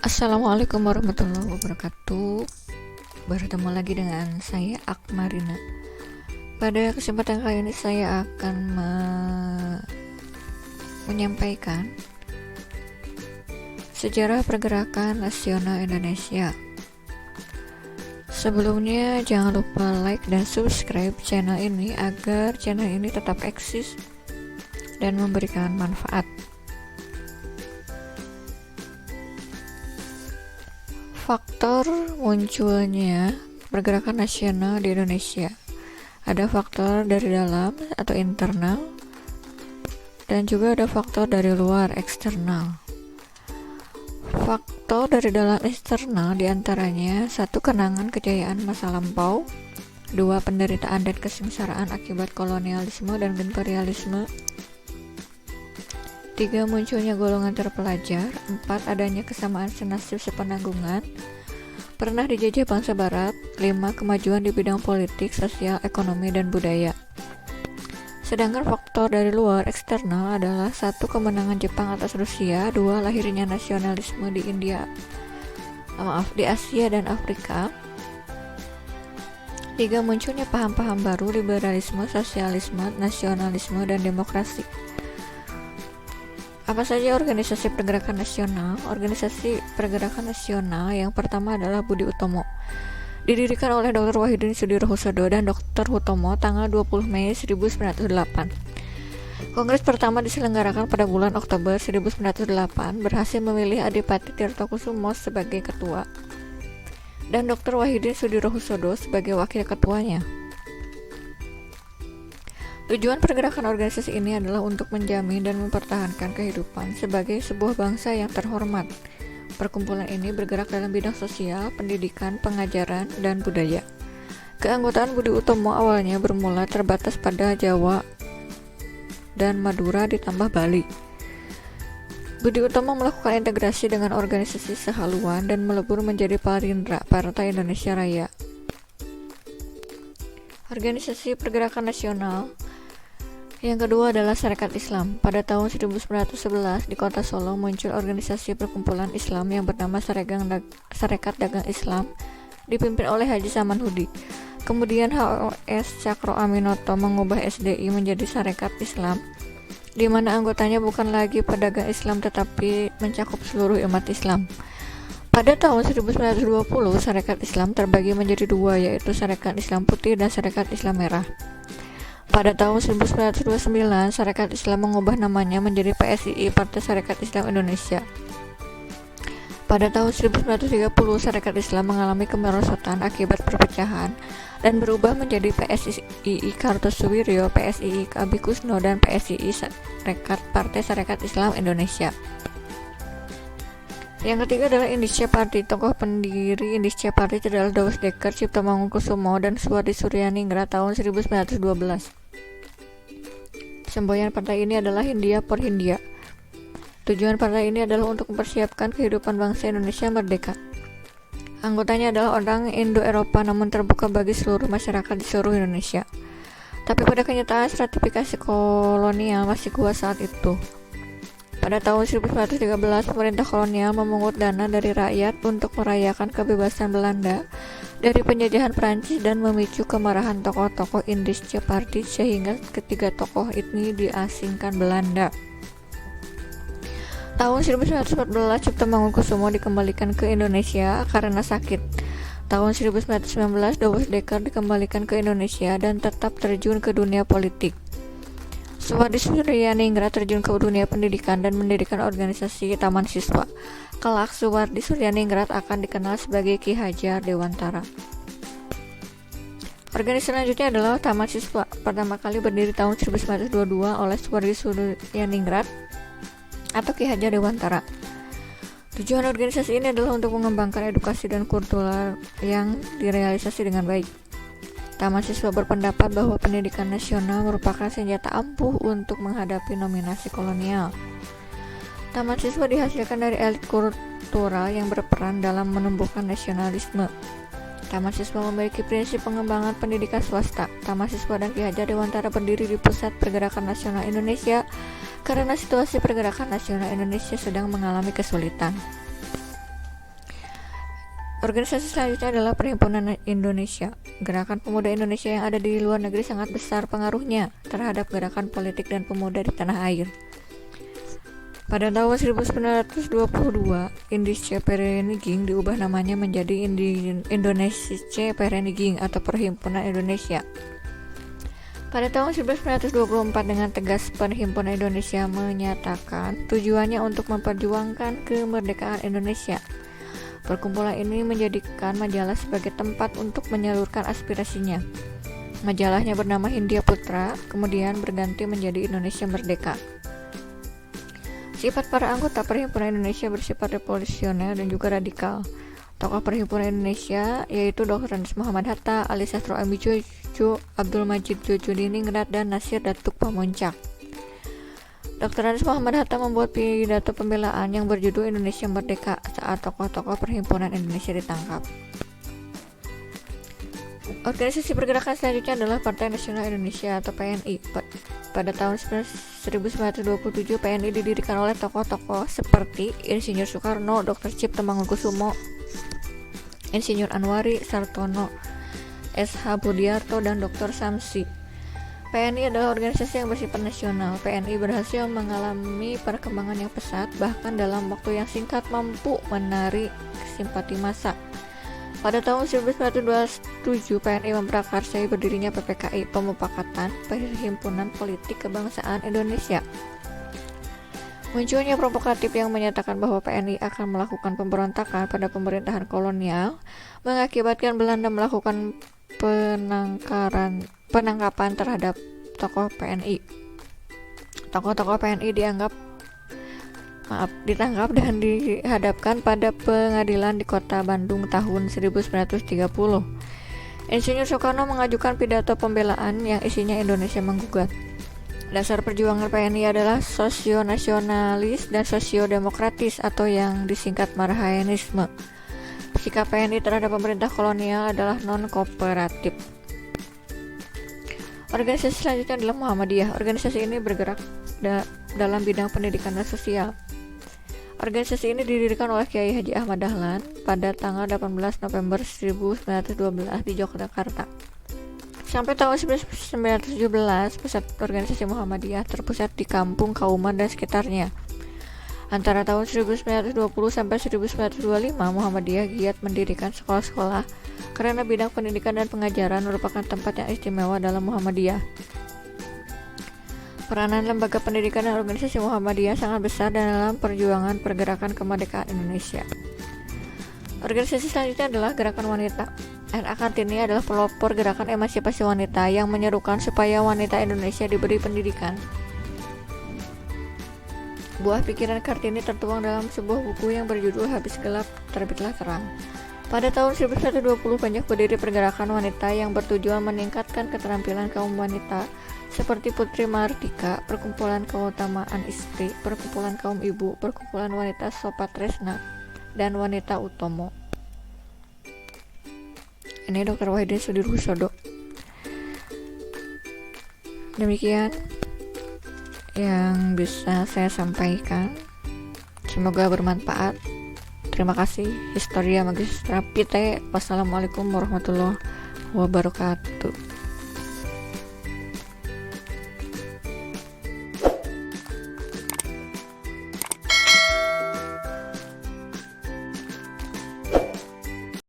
Assalamualaikum warahmatullahi wabarakatuh. Bertemu lagi dengan saya Akmarina. Pada kesempatan kali ini saya akan menyampaikan sejarah pergerakan nasional Indonesia. Sebelumnya jangan lupa like dan subscribe channel ini agar channel ini tetap eksis dan memberikan manfaat. Faktor munculnya pergerakan nasional di Indonesia. Ada faktor dari dalam atau internal, dan juga ada faktor dari luar eksternal. Faktor dari dalam eksternal diantaranya: 1. Kenangan kejayaan masa lampau, 2. Penderitaan dan kesengsaraan akibat kolonialisme dan imperialisme, 3. Munculnya golongan terpelajar, 4. Adanya kesamaan senasib sepenanggungan, pernah dijajah bangsa barat, 5. Kemajuan di bidang politik, sosial, ekonomi, dan budaya. Sedangkan faktor dari luar eksternal adalah 1. Kemenangan Jepang atas Rusia, 2. Lahirnya nasionalisme di di Asia dan Afrika, 3. Munculnya paham-paham baru, liberalisme, sosialisme, nasionalisme, dan demokrasi. Apa saja organisasi pergerakan nasional? Organisasi pergerakan nasional yang pertama adalah Budi Utomo. Didirikan oleh Dr. Wahidin Sudirohusodo dan Dr. Hutomo tanggal 20 Mei 1908. Kongres pertama diselenggarakan pada bulan Oktober 1908, berhasil memilih Adipati Tirtokusumo sebagai ketua dan Dr. Wahidin Sudirohusodo sebagai wakil ketuanya. Tujuan pergerakan organisasi ini adalah untuk menjamin dan mempertahankan kehidupan sebagai sebuah bangsa yang terhormat. Perkumpulan ini bergerak dalam bidang sosial, pendidikan, pengajaran, dan budaya. Keanggotaan Budi Utomo awalnya bermula terbatas pada Jawa dan Madura ditambah Bali. Budi Utomo melakukan integrasi dengan organisasi sehaluan dan melebur menjadi Parindra, Partai Indonesia Raya. Organisasi pergerakan nasional yang kedua adalah Sarekat Islam. Pada tahun 1911 di kota Solo muncul organisasi perkumpulan Islam yang bernama Sarekat Dagang Islam, dipimpin oleh Haji Saman Hudi. Kemudian HOS Cakro Aminoto mengubah SDI menjadi Sarekat Islam, di mana anggotanya bukan lagi pedagang Islam tetapi mencakup seluruh umat Islam. Pada tahun 1920 Sarekat Islam terbagi menjadi dua, yaitu Sarekat Islam Putih dan Sarekat Islam Merah. Pada tahun 1929, Sarekat Islam mengubah namanya menjadi PSII, Partai Sarekat Islam Indonesia. Pada tahun 1930, Sarekat Islam mengalami kemerosotan akibat perpecahan dan berubah menjadi PSII Kartosuwiryo, PSII Abi Kusno, dan PSII Partai Sarekat Islam Indonesia. Yang ketiga adalah Indische Party. Tokoh pendiri Indische Party adalah Daus Dekker, Cipto Mangunkusumo, dan Suwardi Suryaningrat tahun 1912. Semboyan partai ini adalah Hindia por Hindia. Tujuan partai ini adalah untuk mempersiapkan kehidupan bangsa Indonesia merdeka. Anggotanya adalah orang Indo-Eropa namun terbuka bagi seluruh masyarakat di seluruh Indonesia. Tapi pada kenyataan stratifikasi kolonial masih kuat saat itu. Pada tahun 1913, pemerintah kolonial memungut dana dari rakyat untuk merayakan kebebasan Belanda dari penjajahan Prancis dan memicu kemarahan tokoh-tokoh Indische Party sehingga ketiga tokoh ini diasingkan Belanda. Tahun 1914, Cipto Mangunkusumo dikembalikan ke Indonesia karena sakit. Tahun 1919, Daus Dekker dikembalikan ke Indonesia dan tetap terjun ke dunia politik. Suwardi Suryaningrat terjun ke dunia pendidikan dan mendirikan organisasi Taman Siswa. Kelak Suwardi Suryaningrat akan dikenal sebagai Ki Hajar Dewantara. Organisasi selanjutnya adalah Taman Siswa. Pertama kali berdiri tahun 1922 oleh Suwardi Suryaningrat atau Ki Hajar Dewantara. Tujuan organisasi ini adalah untuk mengembangkan edukasi dan kultural yang direalisasi dengan baik. Taman Siswa berpendapat bahwa pendidikan nasional merupakan senjata ampuh untuk menghadapi dominasi kolonial. Taman Siswa dihasilkan dari elit kultural yang berperan dalam menumbuhkan nasionalisme. Taman Siswa memiliki prinsip pengembangan pendidikan swasta. Taman Siswa dan Ki Hajar Dewantara berdiri di Pusat Pergerakan Nasional Indonesia karena situasi pergerakan nasional Indonesia sedang mengalami kesulitan. Organisasi selanjutnya adalah Perhimpunan Indonesia. Gerakan pemuda Indonesia yang ada di luar negeri sangat besar pengaruhnya terhadap gerakan politik dan pemuda di tanah air. Pada tahun 1922, Indische Vereniging diubah namanya menjadi Indonesische Vereniging atau Perhimpunan Indonesia. Pada tahun 1924 dengan tegas Perhimpunan Indonesia menyatakan tujuannya untuk memperjuangkan kemerdekaan Indonesia. Perkumpulan ini menjadikan majalah sebagai tempat untuk menyalurkan aspirasinya. Majalahnya bernama Hindia Putra, kemudian berganti menjadi Indonesia Merdeka. Sifat para anggota Perhimpunan Indonesia bersifat revolusioner dan juga radikal. Tokoh Perhimpunan Indonesia yaitu Dr. Andes Muhammad Hatta, Ali Sastro Ami Jojo, Abdul Majid Jojo Diningrat, dan Nasir Datuk Pamuncak. Dr. Andes Muhammad Hatta membuat pidato pembelaan yang berjudul Indonesia Merdeka saat tokoh-tokoh Perhimpunan Indonesia ditangkap. Organisasi pergerakan selanjutnya adalah Partai Nasional Indonesia atau PNI. Pada tahun 1927 PNI didirikan oleh tokoh-tokoh seperti Insinyur Soekarno, Dr. Cipto Mangunkusumo, Insinyur Anwari Sartono, S.H. Budiarto, dan Dr. Samsi. PNI adalah organisasi yang bersifat nasional. PNI berhasil mengalami perkembangan yang pesat, bahkan dalam waktu yang singkat mampu menarik simpati massa. Pada tahun 1927, PNI memprakarsai berdirinya PPKI, Pemufakatan Perhimpunan Politik Kebangsaan Indonesia. Munculnya provokatif yang menyatakan bahwa PNI akan melakukan pemberontakan pada pemerintahan kolonial mengakibatkan Belanda melakukan penangkapan terhadap tokoh PNI. Tokoh-tokoh PNI ditangkap dan dihadapkan pada pengadilan di kota Bandung tahun 1930. Insinyur Soekarno mengajukan pidato pembelaan yang isinya Indonesia menggugat. Dasar perjuangan PNI adalah sosio-nasionalis dan sosio-demokratis atau yang disingkat Marhaenisme. Sikap PNI terhadap pemerintah kolonial adalah non-kooperatif. Organisasi selanjutnya adalah Muhammadiyah. Organisasi ini bergerak dalam bidang pendidikan dan sosial. Organisasi ini didirikan oleh Kiai Haji Ahmad Dahlan pada tanggal 18 November 1912 di Yogyakarta. Sampai tahun 1917, pusat organisasi Muhammadiyah terpusat di Kampung Kauman dan sekitarnya. Antara tahun 1920 sampai 1925, Muhammadiyah giat mendirikan sekolah-sekolah karena bidang pendidikan dan pengajaran merupakan tempat yang istimewa dalam Muhammadiyah. Peranan lembaga pendidikan dan organisasi Muhammadiyah sangat besar dalam perjuangan pergerakan kemerdekaan Indonesia. Organisasi selanjutnya adalah Gerakan Wanita. RA Kartini adalah pelopor gerakan emansipasi wanita yang menyerukan supaya wanita Indonesia diberi pendidikan. Buah pikiran Kartini tertuang dalam sebuah buku yang berjudul Habis Gelap Terbitlah Terang. Pada tahun 1920 banyak berdiri pergerakan wanita yang bertujuan meningkatkan keterampilan kaum wanita seperti Putri Mardika, Perkumpulan Keutamaan Istri, Perkumpulan Kaum Ibu, Perkumpulan Wanita Sopatresna, dan Wanita Utomo. Ini Dr. Wahidin Sudirhusodo. Demikian yang bisa saya sampaikan. Semoga bermanfaat. Terima kasih. Historia Magistra Pite. Wassalamualaikum warahmatullahi wabarakatuh.